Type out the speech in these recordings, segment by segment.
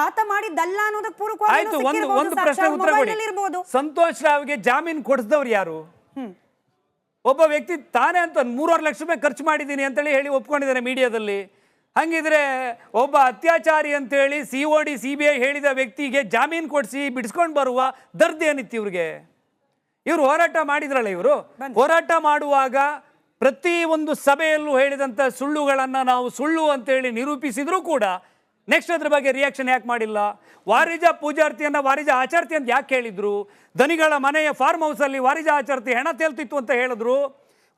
ಆತ ಮಾಡಿದ್ದಲ್ಲ ಅನ್ನೋದಕ್ಕೆ ಆಯ್ತು. ಒಂದು ಪ್ರಶ್ನೆ ಉತ್ತರ ಕೊಡಿ. ಸಂತೋಷ್ ರಾವ್ಗೆ ಜಾಮೀನು ಕೊಡಿಸಿದವ್ರು ಯಾರು? ಒಬ್ಬ ವ್ಯಕ್ತಿ ತಾನೇ ಅಂತ 3.5 ಲಕ್ಷ ರೂಪಾಯಿ ಖರ್ಚು ಮಾಡಿದ್ದೀನಿ ಅಂತೇಳಿ ಹೇಳಿ ಒಪ್ಕೊಂಡಿದ್ದಾನೆ ಮೀಡಿಯಾದಲ್ಲಿ. ಹಂಗಿದ್ರೆ ಒಬ್ಬ ಅತ್ಯಾಚಾರಿ ಅಂತೇಳಿ COD CBI ಹೇಳಿದ ವ್ಯಕ್ತಿಗೆ ಜಾಮೀನು ಕೊಡಿಸಿ ಬಿಡಿಸ್ಕೊಂಡು ಬರುವ ದರ್ದ್ ಏನಿತ್ತು ಇವ್ರಿಗೆ? ಇವರು ಹೋರಾಟ ಮಾಡಿದ್ರಲ್ಲ, ಇವರು ಹೋರಾಟ ಮಾಡುವಾಗ ಪ್ರತಿ ಒಂದು ಸಭೆಯಲ್ಲೂ ಹೇಳಿದಂಥ ಸುಳ್ಳುಗಳನ್ನು ನಾವು ಸುಳ್ಳು ಅಂತೇಳಿ ನಿರೂಪಿಸಿದ್ರು ಕೂಡ ನೆಕ್ಸ್ಟ್ ಅದ್ರ ಬಗ್ಗೆ ರಿಯಾಕ್ಷನ್ ಯಾಕೆ ಮಾಡಿಲ್ಲ? ವಾರಿಜ ಪೂಜಾರ್ತಿಯನ್ನು ವಾರಿಜ ಆಚಾರ್ತಿ ಅಂತ ಯಾಕೆ ಹೇಳಿದ್ರು? ದನಿಗಳ ಮನೆಯ ಫಾರ್ಮ್ ಹೌಸಲ್ಲಿ ವಾರಿಜ ಆಚಾರ್ತಿ ಹೆಣ ತೇಲ್ತಿತ್ತು ಅಂತ ಹೇಳಿದ್ರು.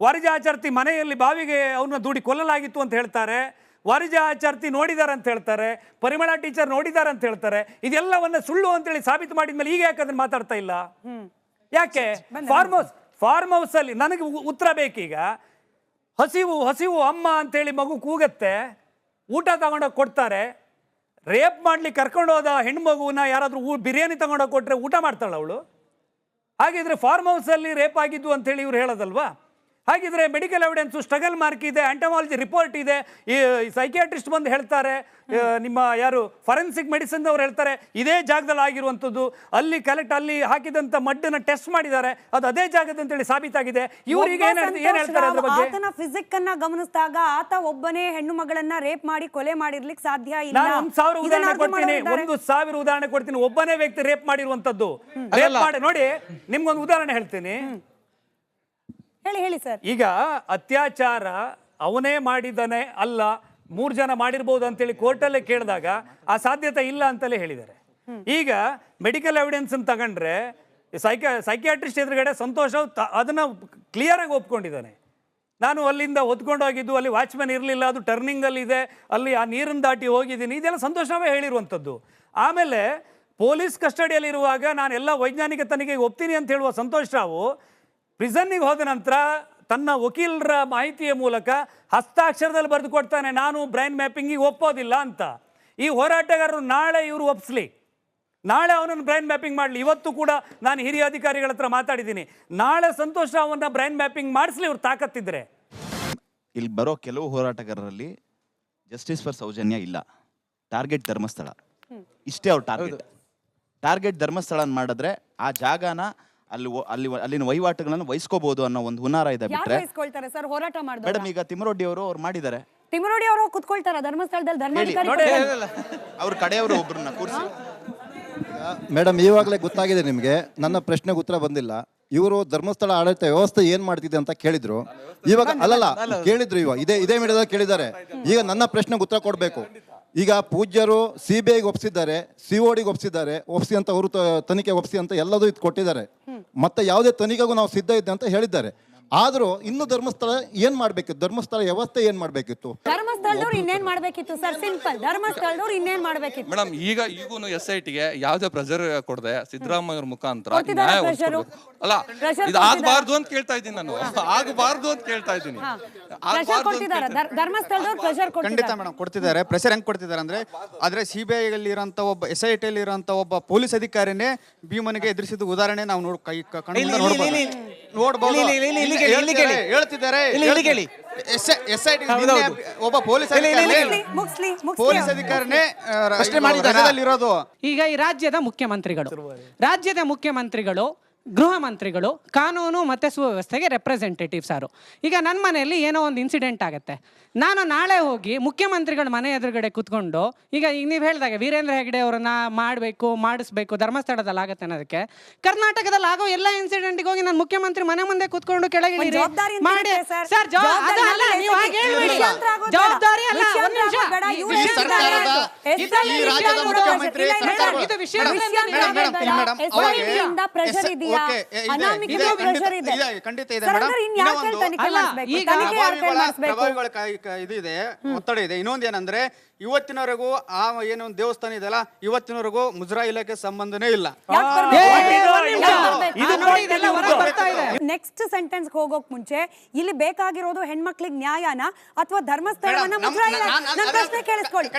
ವಾರಿಜ ಆಚಾರ್ತಿ ಮನೆಯಲ್ಲಿ ಬಾವಿಗೆ ಅವನ್ನ ದೂಡಿ ಕೊಲ್ಲಲಾಗಿತ್ತು ಅಂತ ಹೇಳ್ತಾರೆ. ವಾರಿಜ ಆಚಾರ್ತಿ ನೋಡಿದಾರೆ ಅಂತ ಹೇಳ್ತಾರೆ. ಪರಿಮಳ ಟೀಚರ್ ನೋಡಿದಾರೆ ಅಂತ ಹೇಳ್ತಾರೆ. ಇದೆಲ್ಲವನ್ನ ಸುಳ್ಳು ಅಂತೇಳಿ ಸಾಬೀತು ಮಾಡಿದ್ಮೇಲೆ ಈಗ ಯಾಕೆ ಅದನ್ನ ಮಾತಾಡ್ತಾ ಇಲ್ಲ? ಯಾಕೆ? ಫಾರ್ಮ್ ಹೌಸ್ ಅಲ್ಲಿ ನನಗೆ ಉತ್ತರ ಬೇಕೀಗ. ಹಸಿವು ಅಮ್ಮ ಅಂತೇಳಿ ಮಗು ಕೂಗತ್ತೆ, ಊಟ ತಗೊಂಡೋಗಿ ಕೊಡ್ತಾರೆ. ರೇಪ್ ಮಾಡ್ಲಿಕ್ಕೆ ಕರ್ಕೊಂಡು ಹೋದ ಹೆಣ್ಣು ಮಗುವನ್ನ ಯಾರಾದ್ರೂ ಬಿರಿಯಾನಿ ತಗೊಂಡೋಗಿ ಕೊಟ್ರೆ ಊಟ ಮಾಡ್ತಾಳ ಅವಳು? ಹಾಗಿದ್ರೆ ಫಾರ್ಮ್ ಹೌಸಲ್ಲಿ ರೇಪ್ ಆಗಿದ್ದು ಅಂತೇಳಿ ಇವ್ರು ಹೇಳೋದಲ್ವಾ? ಹಾಗಿದ್ರೆ ಮೆಡಿಕಲ್ ಎವಿಡೆನ್ಸು, ಸ್ಟ್ರಗಲ್ ಮಾರ್ಕ್ ಇದೆ, ಆಂಟಮಾಲಜಿ ರಿಪೋರ್ಟ್ ಇದೆ, ಈ ಸೈಕಿಯಾಟ್ರಿಸ್ಟ್ ಬಂದು ಹೇಳ್ತಾರೆ, ನಿಮ್ಮ ಯಾರು ಫಾರೆನ್ಸಿಕ್ ಮೆಡಿಸಿನ್ ಅವ್ರು ಹೇಳ್ತಾರೆ ಇದೇ ಜಾಗದಲ್ಲಿ ಆಗಿರುವಂಥದ್ದು, ಅಲ್ಲಿ ಹಾಕಿದಂಥ ಮಡ್ಡನ್ನ ಟೆಸ್ಟ್ ಮಾಡಿದ್ದಾರೆ, ಅದು ಅದೇ ಜಾಗದ ಅಂತೇಳಿ ಸಾಬೀತಾಗಿದೆ. ಇವ್ರಿಗೆ ಏನ್ ಹೇಳ್ತಾರೆ ಅದ್ರ ಬಗ್ಗೆ? ಆತನ ಫಿಸಿಕ್ ಅನ್ನ ಗಮನಿಸಿದಾಗ ಆತ ಒಬ್ಬನೇ ಹೆಣ್ಣು ಮಗಳನ್ನ ರೇಪ್ ಮಾಡಿ ಕೊಲೆ ಮಾಡಿರ್ಲಿಕ್ಕೆ ಸಾಧ್ಯ ಇಲ್ಲ. ನಾನು 1,000 ಉದಾಹರಣೆ ಕೊಡ್ತೀನಿ, 1,000 ಉದಾಹರಣೆ ಕೊಡ್ತೀನಿ. ಒಬ್ಬನೇ ವ್ಯಕ್ತಿ ರೇಪ್ ಮಾಡಿರುವಂತದ್ದು. ನೋಡಿ, ನಿಮ್ಗೊಂದು ಉದಾಹರಣೆ ಹೇಳ್ತೀನಿ. ಹೇಳಿ ಸರ್. ಈಗ ಅತ್ಯಾಚಾರ ಅವನೇ ಮಾಡಿದ್ದಾನೆ ಅಲ್ಲ, 3 ಜನ ಮಾಡಿರ್ಬೋದು ಅಂತೇಳಿ ಕೋರ್ಟಲ್ಲೇ ಕೇಳಿದಾಗ ಆ ಸಾಧ್ಯತೆ ಇಲ್ಲ ಅಂತಲೇ ಹೇಳಿದ್ದಾರೆ. ಈಗ ಮೆಡಿಕಲ್ ಎವಿಡೆನ್ಸ್ ತಗೊಂಡ್ರೆ ಸೈಕಿಯಾಟ್ರಿಸ್ಟ್ ಎದುರುಗಡೆ ಸಂತೋಷ್ ಅದನ್ನ ಕ್ಲಿಯರ್ ಆಗಿ ಒಪ್ಕೊಂಡಿದ್ದಾನೆ. ನಾನು ಅಲ್ಲಿಂದ ಹೊತ್ಕೊಂಡು ಹೋಗಿದ್ದು, ಅಲ್ಲಿ ವಾಚ್ಮ್ಯಾನ್ ಇರಲಿಲ್ಲ, ಅದು ಟರ್ನಿಂಗ್ ಅಲ್ಲಿ ಇದೆ, ಅಲ್ಲಿ ಆ ನೀರನ್ನು ದಾಟಿ ಹೋಗಿದ್ದೀನಿ, ಇದೆಲ್ಲ ಸಂತೋಷವೇ ಹೇಳಿರುವಂಥದ್ದು. ಆಮೇಲೆ ಪೊಲೀಸ್ ಕಸ್ಟಡಿಯಲ್ಲಿರುವಾಗ ನಾನು ಎಲ್ಲ ವೈಜ್ಞಾನಿಕ ತನಿಖೆಗೆ ಒಪ್ತೀನಿ ಅಂತ ಹೇಳುವ ಸಂತೋಷ್ ರಾವ್ ಪ್ರಿಸನ್ನಿಗೆ ಹೋದ ನಂತರ ತನ್ನ ವಕೀಲರ ಮಾಹಿತಿಯ ಮೂಲಕ ಹಸ್ತಾಕ್ಷರದಲ್ಲಿ ಬರೆದು ಕೊಡ್ತಾನೆ, ನಾನು ಬ್ರೈನ್ ಮ್ಯಾಪಿಂಗಿಗೆ ಒಪ್ಪೋದಿಲ್ಲ ಅಂತ. ಈ ಹೋರಾಟಗಾರರು ನಾಳೆ ಇವರು ಒಪ್ಪಿಸ್ಲಿ, ನಾಳೆ ಅವನನ್ನು ಬ್ರೈನ್ ಮ್ಯಾಪಿಂಗ್ ಮಾಡಲಿ. ಇವತ್ತು ಕೂಡ ನಾನು ಹಿರಿಯ ಅಧಿಕಾರಿಗಳ ಹತ್ರ ಮಾತಾಡಿದ್ದೀನಿ, ನಾಳೆ ಸಂತೋಷ್ ರಾವ್ನ ಬ್ರೈನ್ ಮ್ಯಾಪಿಂಗ್ ಮಾಡಿಸ್ಲಿ ಇವ್ರು ತಾಕತ್ತಿದ್ರೆ. ಇಲ್ಲಿ ಬರೋ ಕೆಲವು ಹೋರಾಟಗಾರರಲ್ಲಿ ಜಸ್ಟಿಸ್ ಫಾರ್ ಸೌಜನ್ಯ ಇಲ್ಲ, ಟಾರ್ಗೆಟ್ ಧರ್ಮಸ್ಥಳ ಇಷ್ಟೇ. ಅವ್ರ ಟಾರ್ಗೆಟ್ ಧರ್ಮಸ್ಥಳ ಮಾಡಿದ್ರೆ ಆ ಜಾಗನ ಅಲ್ಲಿನ ವಹಿವಾಟುಗಳನ್ನು ವಹಿಸ್ಕೋಬಹುದು ಅನ್ನೋ ಒಂದು ಹುನ್ನಾರ ಇದೆ. ಬಿಟ್ರೆ ಮೇಡಮ್, ಈಗ ತಿಮ್ಮರೊಡ್ಡಿ ಅವರು ಮಾಡಿದ್ದಾರೆ. ತಿಮ್ಮರೊಡ್ಡಿ ಅವರು ಕುತ್ಕೊಳ್ತಾರ ಧರ್ಮಸ್ಥಳದಲ್ಲಿ? ಅವ್ರ ಕಡೆಯವರು ಒಬ್ರನ್ನ ಕೂರಿಸಿ. ಮೇಡಮ್, ಇವಾಗಲೇ ಗೊತ್ತಾಗಿದೆ ನಿಮಗೆ, ನನ್ನ ಪ್ರಶ್ನೆಗೆ ಉತ್ತರ ಬಂದಿಲ್ಲ. ಇವರು ಧರ್ಮಸ್ಥಳ ಆಡಳಿತ ವ್ಯವಸ್ಥೆ ಏನ್ ಮಾಡ್ತಿದೆ ಅಂತ ಕೇಳಿದ್ರು. ಇವಾಗ ಅಲ್ಲಲ್ಲ ಕೇಳಿದ್ರು, ಇದೇ ಮೀಡಿಯಾದಲ್ಲಿ ಕೇಳಿದ್ದಾರೆ. ಈಗ ನನ್ನ ಪ್ರಶ್ನೆಗೆ ಉತ್ತರ ಕೊಡಬೇಕು. ಈಗ ಪೂಜ್ಯರು CBIಗೆ ಒಪ್ಪಿಸಿದ್ದಾರೆ, CODಗೆ ಒಪ್ಪಿಸಿದ್ದಾರೆ, ಒಪ್ಪಿಸಿ ಅಂತ ಅವರು ತನಿಖೆ ಒಪ್ಪಿಸಿ ಅಂತ ಎಲ್ಲದೂ ಇದು ಕೊಟ್ಟಿದ್ದಾರೆ. ಮತ್ತೆ ಯಾವುದೇ ತನಿಖೆಗೂ ನಾವು ಸಿದ್ಧ ಇದ್ದೆ ಅಂತ ಹೇಳಿದ್ದಾರೆ. ಆದ್ರೂ ಇನ್ನು ಧರ್ಮಸ್ಥಳ ಏನ್ ಮಾಡ್ಬೇಕಿತ್ತು? ಧರ್ಮಸ್ಥಳ ವ್ಯವಸ್ಥೆ ಏನ್ ಮಾಡ್ಬೇಕಿತ್ತು? ಧರ್ಮಸ್ಥಳದವ್ರು ಇನ್ನೇನ್ ಮಾಡ್ಬೇಕಿತ್ತು ಸರ್? ಸಿಂಪಲ್, ಧರ್ಮಸ್ಥಳದವ್ರು ಇನ್ನೇನ್ ಮಾಡ್ಬೇಕಿತ್ತು? ಮೇಡಮ್, ಈಗೂನು SITಗೆ ಯಾವುದೇ ಪ್ರೆಷರ್ ಕೊಡದೆ ಸಿದ್ದರಾಮಯ್ಯ ಮುಖಾಂತರ ಅಲ್ಲ, ಇದು ಆಗಬಾರ್ದು ಅಂತ ಕೇಳ್ತಾ ಇದ್ದೀನಿ ನಾನು, ಆಗಬಾರ್ದು ಅಂತ ಕೇಳ್ತಾ ಇದ್ದೀನಿ. ಧರ್ಮಸ್ಥಳದವ್ರು ಪ್ರೆಷರ್ ಖಂಡಿತ ಮೇಡಮ್ ಕೊಡ್ತಿದ್ದಾರೆ. ಪ್ರೆಷರ್ ಹೆಂಗ್ ಕೊಡ್ತಿದ್ದಾರೆ ಅಂದ್ರೆ, ಆದ್ರೆ CBI ಅಲ್ಲಿ ಇರೋಂತ ಒಬ್ಬ SIT ಅಲ್ಲಿ ಇರೋಂತ ಒಬ್ಬ ಪೊಲೀಸ್ ಅಧಿಕಾರಿನೇ ಭೀಮನಿಗೆ ಎದುರಿಸಿದ ಉದಾಹರಣೆ ನಾವು ನೋಡ್ಬೋದು. ಹೇಳ್ತಿದ್ದಾರೆ ಒಬ್ಬ ಪೊಲೀಸ್ ಅಧಿಕಾರಿನೇ ಇರೋದು. ಈಗ ಈ ರಾಜ್ಯದ ಮುಖ್ಯಮಂತ್ರಿಗಳು ಗೃಹ ಮಂತ್ರಿಗಳು, ಕಾನೂನು ಮತ್ತು ಸುವ್ಯವಸ್ಥೆಗೆ ರೆಪ್ರೆಸೆಂಟೇಟಿವ್ಸ್ ಅವರು. ಈಗ ನನ್ನ ಮನೆಯಲ್ಲಿ ಏನೋ ಒಂದು ಇನ್ಸಿಡೆಂಟ್ ಆಗುತ್ತೆ, ನಾನು ನಾಳೆ ಹೋಗಿ ಮುಖ್ಯಮಂತ್ರಿಗಳ ಮನೆ ಎದುರುಗಡೆ ಕೂತ್ಕೊಂಡು, ಈಗ ನೀವು ಹೇಳಿದಾಗ ವೀರೇಂದ್ರ ಹೆಗ್ಡೆ ಅವರನ್ನ ಮಾಡಿಸ್ಬೇಕು ಧರ್ಮಸ್ಥಳದಲ್ಲಿ ಆಗುತ್ತೆ ಅನ್ನೋದಕ್ಕೆ, ಕರ್ನಾಟಕದಲ್ಲಿ ಆಗೋ ಎಲ್ಲ ಇನ್ಸಿಡೆಂಟ್ಗೆ ಹೋಗಿ ನಾನು ಮುಖ್ಯಮಂತ್ರಿ ಮನೆ ಮುಂದೆ ಕೂತ್ಕೊಂಡು ಕೆಳಗೆ ಮಾಡಿ ಸರ್ ಜವಾಬ್ದಾರಿ ಅಲ್ಲ. ಖಂಡಿತ ಇದೆ ಇದು ಇದೆ, ಒತ್ತಡ ಇದೆ. ಇನ್ನೊಂದು ಏನಂದ್ರೆ, ಇವತ್ತಿನವರೆಗೂ ಆ ಏನು ದೇವಸ್ಥಾನ ಇದೆಯಲ್ಲ, ಇವತ್ತಿನವರೆಗೂ ಮುಜರಾ ಇಲಾಖೆ ಸಂಬಂಧನೇ ಇಲ್ಲ. ನೆಕ್ಸ್ಟ್ ಸೆಂಟೆನ್ಸ್ ಹೋಗೋಕ್ ಮುಂಚೆ ಇಲ್ಲಿ ಬೇಕಾಗಿರೋದು ಹೆಣ್ಮಕ್ಳಿಗೆ ನ್ಯಾಯನ ಅಥವಾ ಧರ್ಮಸ್ಥಳವನ್ನ ಮುಜರಾ ಇಲಾಖೆ? ಪ್ರಶ್ನೆ ಕೇಳಿಸ್ಕೊಳ್ಳಿ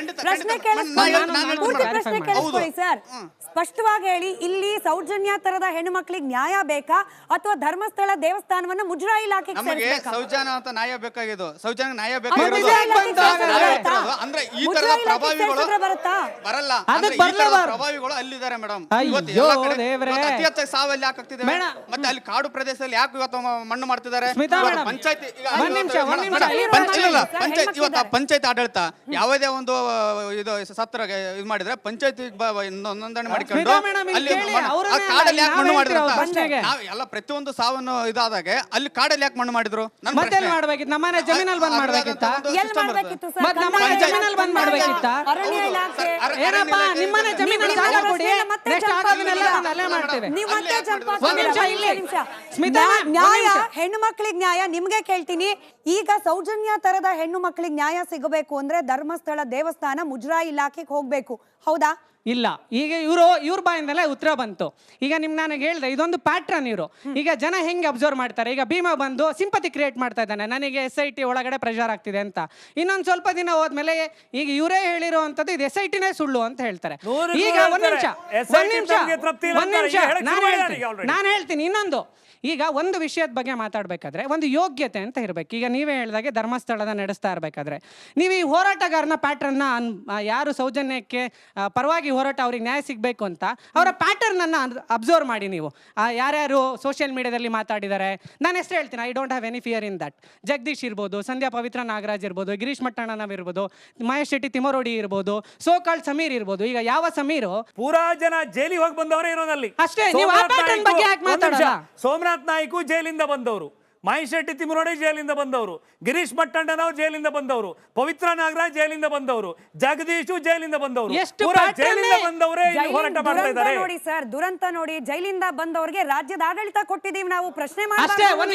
ಸರ್, ಸ್ಪಷ್ಟವಾಗಿ ಹೇಳಿ, ಇಲ್ಲಿ ಸೌಜನ್ಯ ತರದ ಹೆಣ್ಮಕ್ಳಿಗೆ ನ್ಯಾಯ ಬೇಕಾ ಅಥವಾ ಧರ್ಮಸ್ಥಳ ದೇವಸ್ಥಾನವನ್ನ ಮುಜರಾ ಇಲಾಖೆಗೆ ಸೇರಿಸಬೇಕಾ? ಸೌಜನ್ಯ ಅಂತ ನ್ಯಾಯ ಬೇಕಾಗಿದ್ದು, ಸೌಜನ್ಯ ನ್ಯಾಯ ಬೇಕಾಗಿರೋದು ಅಂದ್ರೆ ತರದ ಮುಜರಾಯಿ ಇಲಾಖೆ ಪ್ರಭಾವಿಗಳು ಸೇರ್ಸಿದ್ರೆ ಬರುತ್ತಾ? ಬರಲ್ಲ ಅದಕ್ಕೆ ಅಂದ್ರೆ ಈ ತರದ ಬರ್ಲೇಬಾರ್ದು. ಪ್ರಭಾವಿಗಳು ಅಲ್ಲಿದ್ದಾರೆ ಮೇಡಮ್. ಅಯ್ಯೋ ದೇವ್ರೇ. ಅತಿ ಹೆಚ್ಚಾಗಿ ಸಾವಲ್ಲಿ ಯಾಕೆ ಆಗ್ತಿದೆ ಮತ್ತೆ ಅಲ್ಲಿ ಕಾಡು ಪ್ರದೇಶದಲ್ಲಿ ಯಾಕೆ ಇವತ್ತು ಮಣ್ಣು ಮಾಡ್ತಿದ್ದಾರೆ? ಸ್ಮಿತಾ ಮೇಡಮ್, ಪಂಚಾಯತಿ ಒಂದ್ ನಿಮಿಷ, ಒಂದ್ ನಿಮಿಷ. ಪಂಚಾಯತ್ ಇವತ್ತು ಪಂಚಾಯತ್ ಆಡಳಿತ ಯಾವುದೇ ಒಂದು ಇದು ಸತ್ರ ಇದು ಮಾಡಿದ್ರೆ ಪಂಚಾಯತಿ ನೋಂದಣಿ ಮಾಡಿಕೊಂಡು ಸ್ಮಿತಾ ಮೇಡಮ್, ಇಲ್ಲಿ ಅಲ್ಲಿ ಕೇಳಿ, ಆ ಅವ್ರನ್ನೇ ಕಾಡಲ್ಲಿ ಯಾಕೆ ನಾವೇ ಮಣ್ಣು ಮಾಡಿದ್ರು ಹೇಳ್ತೀವಿ ಅಂತ? ಅವ್ರ ಪ್ರಶ್ನೆಗೆ. ನಾವು ಎಲ್ಲ ಪ್ರತಿಯೊಂದು ಸಾವನ್ನು ಇದಾದಾಗೆ ಅಲ್ಲಿ ಕಾಡಲ್ಲಿ ಯಾಕೆ ಮಣ್ಣು ಮಾಡಿದ್ರು? ನನ್ನ ಮತ್ತೆ ಪ್ರಶ್ನೆ. ಮಾಡ್ಬೇಕಿತ್ತು? ನಮ್ಮನೆ ಜಮೀನಲ್ಲಿ ಬಂದ್ ಮಾಡ್ಬೇಕಿತ್ತ? ಎಲ್ಲಿ ಮಾಡ್ಬೇಕಿತ್ತು ಸರ್? ಮತ್ತ್ ನಮ್ಮ ಮನೆ ಜಮೀನಲ್ಲಿ ಬಂದ್ ಮಾಡ್ಬೇಕಿತ್ತ? ಅರಣ್ಯ ಇಲಾಖೆ ಏನಪ್ಪ ನಿಮ್ಮನೆ ಜಮೀನಲ್ಲಿ ಜಾಗ ಕೊಡಿ, ನೆಕ್ಸ್ಟ್ ಆಗೋದನ್ನೆಲ್ಲ ನಾನು ಅಲ್ಲೇ ಮಾಡ್ತೇವೆ. ನೀವು ಮತ್ತೆ ಜಂಪ್ ಒಂದ್ ನಿಮಿಷ ಇಲ್ಲಿ. ನಿಮಿಷ. ಸ್ಮಿತಾ, ನ್ಯಾಯ ಒಂದ್ ನಿಮಿಷ. ಹೆಣ್ಣು ಮಕ್ಕಳಿಗೆ ನ್ಯಾಯ ನಿಮ್ಗೆ ಕೇಳ್ತೀನಿ. ಈಗ ಸೌಜನ್ಯ ತರದ ಹೆಣ್ಣು ಮಕ್ಕಳಿಗೆ ನ್ಯಾಯ ಸಿಗಬೇಕು ಅಂದ್ರೆ ಧರ್ಮಸ್ಥಳ ದೇವಸ್ಥಾನ ಮುಜರಾಯಿ ಇಲಾಖೆಗೆ ಹೋಗ್ಬೇಕು, ಹೌದಾ? ಇಲ್ಲ, ಈಗ ಇವ್ರ ಬಾಯಿಂದಲೇ ಉತ್ತರ ಬಂತು. ಈಗ ನನಗೆ ಹೇಳಿದೆ ಇದೊಂದು ಪ್ಯಾಟ್ರನ್. ಇವರು ಈಗ ಜನ ಹೆಂಗೆ ಅಬ್ಸರ್ವ್ ಮಾಡ್ತಾರೆ, ಈಗ ಭೀಮಾ ಬಂದು ಸಿಂಪತಿ ಕ್ರಿಯೇಟ್ ಮಾಡ್ತಾ ಇದ್ದಾನೆ, ನನಗೆ SIT ಒಳಗಡೆ ಪ್ರೆಷರ್ ಆಗ್ತಿದೆ ಅಂತ. ಇನ್ನೊಂದು ಸ್ವಲ್ಪ ದಿನ ಹೋದ್ಮೇಲೆ ಈಗ ಇವರೇ ಹೇಳಿರುವಂತದ್ದು ಇದು SITನೇ ಸುಳ್ಳು ಅಂತ ಹೇಳ್ತಾರೆ. ಈಗ ಒಂದ್ ನಿಮಿಷ ನಾನು ಹೇಳ್ತೀನಿ. ಇನ್ನೊಂದು, ಈಗ ಒಂದು ವಿಷಯದ ಬಗ್ಗೆ ಮಾತಾಡ್ಬೇಕಾದ್ರೆ ಒಂದು ಯೋಗ್ಯತೆ ಅಂತ ಇರ್ಬೇಕು. ಈಗ ನೀವೇ ಹೇಳಿದಾಗೆ ಧರ್ಮಸ್ಥಳದ ನಡೆಸ್ತಾ ಇರ್ಬೇಕಾದ್ರೆ ನೀವು ಈ ಹೋರಾಟಗಾರನ ಪ್ಯಾಟರ್ನ್ನ ಯಾರು ಸೌಜನ್ಯಕ್ಕೆ ಪರವಾಗಿ ಹೋರಾಟ ಅವ್ರಿಗೆ ನ್ಯಾಯ ಸಿಗಬೇಕು ಅಂತ ಅವರ ಪ್ಯಾಟರ್ನ್ ಅನ್ನ ಅಬ್ಸರ್ವ್ ಮಾಡಿ. ನೀವು ಯಾರ್ಯಾರು ಸೋಷಿಯಲ್ ಮೀಡಿಯಾದಲ್ಲಿ ಮಾತಾಡಿದ್ದಾರೆ, ನಾನು ಹೆಸರು ಹೇಳ್ತೀನಿ, I don't have any fear in that. Jagadish ಇರ್ಬೋದು, ಸಂಧ್ಯಾ ಪವಿತ್ರ ನಾಗರಾಜ್ ಇರ್ಬೋದು, ಗಿರೀಶ್ ಮಟ್ಟಣ್ಣನವ್ ಇರ್ಬೋದು, ಮಹೇಶ್ ಶೆಟ್ಟಿ ತಿಮರೋಡಿ ಇರ್ಬೋದು, ಸೋಕಾಳ್ ಸಮೀರ್ ಇರ್ಬೋದು. ಈಗ ಯಾವ ಸಮೀರು ಪೂರಾ ಜನ ಜೈಲಿಗೆ ಹೋಗಿ ಬಂದವರೇ ಇರೋದಲ್ಲಿ. ಅಷ್ಟೇ, ನೀವು ಆ ಪ್ಯಾಟರ್ನ್ ಬಗ್ಗೆ ಯಾಕೆ ಮಾತಾಡಲ್ಲ? ಸೋಮನಾಥ್ ನಾಯ್ಕು ಜೈಲಿಂದ ಬಂದವರು, ಮಹೇಶ್ ಶೆಟ್ಟಿ ತಿಮರೋಡಿ ಜೈಲಿಂದ ಬಂದವರು, ಗಿರೀಶ್ ಮಟ್ಟಣ್ಣನವರು ಜೈಲಿಂದ ಬಂದವರು, ಪವಿತ್ರ ನಾಗರಾಜ್ ಜೈಲಿಂದ ಬಂದವರು, ಜಗದೀಶು ಜೈಲಿಂದ ಬಂದವರು, ಜೈಲಿಂದ ಬಂದವರೇ ಹೋರಾಟ ಮಾಡ್ತಾ ಇದ್ದಾರೆ. ನೋಡಿ ಸರ್, ದುರಂತ ನೋಡಿ, ಜೈಲಿಂದ ಬಂದವರಿಗೆ ರಾಜ್ಯದ ಆಡಳಿತ ಕೊಟ್ಟಿದ್ದೀವಿ ನಾವು. ಪ್ರಶ್ನೆ ಅಷ್ಟೇ. ಒಂದ್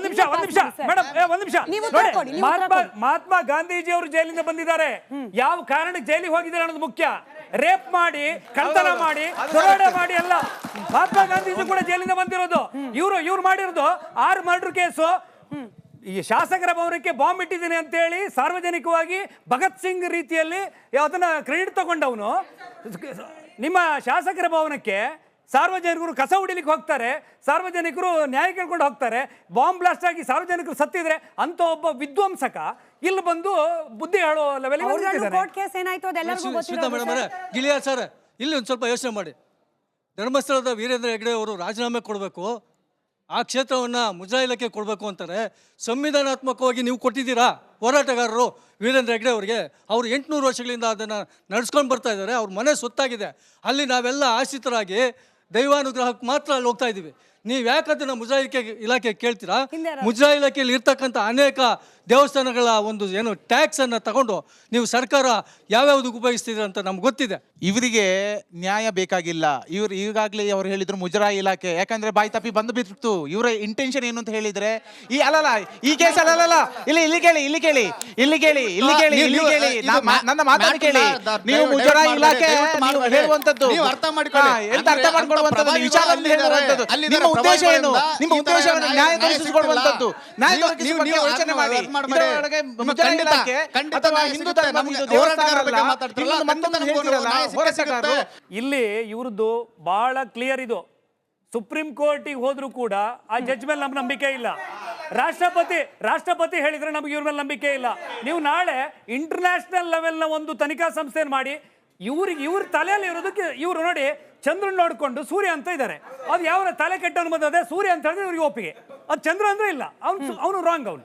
ನಿಮಿಷ ಮಹಾತ್ಮ ಗಾಂಧೀಜಿ ಅವರು ಜೈಲಿಂದ ಬಂದಿದ್ದಾರೆ. ಯಾವ ಕಾರಣಕ್ಕೆ ಜೈಲಿಗೆ ಹೋಗಿದ್ದಾರೆ ಅನ್ನೋದು ಮುಖ್ಯ. ರೇಪ್ ಮಾಡಿ, ಕಳ್ತನ ಮಾಡಿ, ದರೋಡೆ ಮಾಡಿ ಅಲ್ಲ. ಮಹಾತ್ಮ ಗಾಂಧೀಜಿ ಕೂಡ ಜೈಲಿಂದ ಬಂದಿರೋದು. ಇವ್ರು ಮಾಡಿರೋದು 6 ಮರ್ಡರ್ ಕೇಸು. ಈ ಶಾಸಕರ ಭವನಕ್ಕೆ ಬಾಂಬ್ ಇಟ್ಟಿದ್ದೀನಿ ಅಂತ ಹೇಳಿ ಸಾರ್ವಜನಿಕವಾಗಿ ಭಗತ್ ಸಿಂಗ್ ರೀತಿಯಲ್ಲಿ ಅದನ್ನ ಕ್ರೆಡಿಟ್ ತಗೊಂಡವನು. ನಿಮ್ಮ ಶಾಸಕರ ಭವನಕ್ಕೆ ಸಾರ್ವಜನಿಕರು ಕಸ ಹೊಡಿಲಿಕ್ಕೆ ಹೋಗ್ತಾರೆ, ಸಾರ್ವಜನಿಕರು ನ್ಯಾಯ ಕೇಳ್ಕೊಂಡು ಹೋಗ್ತಾರೆ. ಬಾಂಬ್ ಬ್ಲಾಸ್ಟ್ ಆಗಿ ಸಾರ್ವಜನಿಕರು ಸತ್ತಿದ್ರೆ ಅಂತ ಒಬ್ಬ ವಿಧ್ವಂಸಕ ಇಲ್ಲಿ ಬಂದು ಬುದ್ಧಿ ಹೇಳೋ ಲೆವೆಲ್ ಕೋರ್ಟ್ ಕೇಸ್ ಏನಾಯ್ತು ಅದೆಲ್ಲರಿಗೂ ಗೊತ್ತಿದೆ. ಗಿಳಿಯಾ ಸರ್, ಇಲ್ಲಿ ಒಂದು ಸ್ವಲ್ಪ ಯೋಚನೆ ಮಾಡಿ. ಧರ್ಮಸ್ಥಳದ ವೀರೇಂದ್ರ ಹೆಗ್ಡೆ ಅವರು ರಾಜೀನಾಮೆ ಕೊಡಬೇಕು, ಆ ಕ್ಷೇತ್ರವನ್ನು ಮುಜರಾಯಿ ಇಲಾಖೆ ಕೊಡಬೇಕು ಅಂತಾರೆ. ಸಂವಿಧಾನಾತ್ಮಕವಾಗಿ ನೀವು ಕೊಟ್ಟಿದ್ದೀರಾ ಹೋರಾಟಗಾರರು ವೀರೇಂದ್ರ ಹೆಗ್ಡೆ ಅವರಿಗೆ. ಅವರು 800 ವರ್ಷಗಳಿಂದ ಅದನ್ನು ನಡೆಸ್ಕೊಂಡು ಬರ್ತಾ ಇದ್ದಾರೆ. ಅವ್ರ ಮನೆ ಸುತ್ತಾಗಿದೆ. ಅಲ್ಲಿ ನಾವೆಲ್ಲ ಆಶ್ರಿತರಾಗಿ ದೈವಾನುಗ್ರಹಕ್ಕೆ ಮಾತ್ರ ಅಲ್ಲಿ ಹೋಗ್ತಾ ಇದ್ದೀವಿ. ನೀವು ಯಾಕೆ ಅದನ್ನು ಮುಜರಾಯಿ ಇಲಾಖೆ ಕೇಳ್ತೀರಾ? ಮುಜರಾಯಿ ಇಲಾಖೆಯಲ್ಲಿ ಇರ್ತಕ್ಕಂಥ ಅನೇಕ ದೇವಸ್ಥಾನಗಳ ಒಂದು ಏನು ಟ್ಯಾಕ್ಸ್ ಅನ್ನು ತಗೊಂಡು ನೀವು ಸರ್ಕಾರ ಯಾವ್ಯಾವ್ದಕ್ಕೆ ಉಪಯೋಗಿಸ್ತಿದ್ರೆ ಅಂತ ನಮ್ಗೆ ಗೊತ್ತಿದೆ. ಇವರಿಗೆ ನ್ಯಾಯ ಬೇಕಾಗಿಲ್ಲ. ಇವ್ರು ಈಗಾಗಲೇ ಅವ್ರು ಹೇಳಿದ್ರು ಮುಜರಾಯಿ ಇಲಾಖೆ, ಯಾಕಂದ್ರೆ ಬಾಯಿ ತಪ್ಪಿ ಬಂದು ಬಿಟ್ಟು ಇವರ ಇಂಟೆನ್ಷನ್ ಏನು ಅಂತ ಹೇಳಿದ್ರೆ ಈ ಕೇಸ್ ಅಲ್ಲ. ಇಲ್ಲಿ ಕೇಳಿ ನನ್ನ ಮಾತನ್ನು ಕೇಳಿ. ನೀವು ಮುಜರಾಯಿ ಇಲಾಖೆ ಹೇಳುವಂತದ್ದು ಅರ್ಥ ಮಾಡ್ಕೊಳ್ಳಿ. ಎಂತ ಅರ್ಥ ಮಾಡ್ಕೊಳ್ಳುವಂತದ್ದು ವಿಚಾರದಲ್ಲಿ ಹೇಳುವಂತದ್ದು. ನಿಮ್ಮ ಉದ್ದೇಶ ಏನು? ನಿಮ್ಮ ಉದ್ದೇಶವನ್ನು ನ್ಯಾಯ ದೊರಕಿಸಿಕೊಡುವಂತದ್ದು. ನ್ಯಾಯ ದೊರಕಿಸುವ ಬಗ್ಗೆ ಯೋಚನೆ ಮಾಡಿ. ಇದರೊಳಗೆ ಮುಜರಾಯಿ ಇಲಾಖೆ ಅಥವಾ ಹಿಂದೂ ಧರ್ಮ ದೇವಸ್ಥಾನ ಇಲ್ಲಿ ಇವ್ರದ್ದು ಬಹಳ ಕ್ಲಿಯರ್. ಇದು ಸುಪ್ರೀಂ ಕೋರ್ಟಿಗೆ ಹೋದ್ರೂ ಕೂಡ ಆ ಜಡ್ಜ್ ಮೇಲೆ ನಮ್ಗೆ ನಂಬಿಕೆ ಇಲ್ಲ. ರಾಷ್ಟ್ರಪತಿ ಹೇಳಿದ್ರೆ ನಮ್ಗೆ ಇವ್ರ ಮೇಲೆ ನಂಬಿಕೆ ಇಲ್ಲ. ನೀವು ನಾಳೆ ಇಂಟರ್ನ್ಯಾಷನಲ್ ಲೆವೆಲ್ನ ಒಂದು ತನಿಖಾ ಸಂಸ್ಥೆಯನ್ನು ಮಾಡಿ ಇವ್ರ ತಲೆಯಲ್ಲಿ ಇರೋದಕ್ಕೆ ಇವ್ರು ನೋಡಿ ಚಂದ್ರನ್ ನೋಡ್ಕೊಂಡು ಸೂರ್ಯ ಅಂತ ಇದ್ದಾರೆ. ಅದು ಯಾವ ತಲೆ ಕೆಟ್ಟವನು ಬಂದದೆ ಸೂರ್ಯ ಅಂತ ಹೇಳಿದ್ರೆ ಇವ್ರಿಗೆ ಒಪ್ಪಿಗೆ. ಅದು ಚಂದ್ರ ಅಂದ್ರೆ ಇಲ್ಲ, ಅವನು ರಾಂಗ್. ಅವನು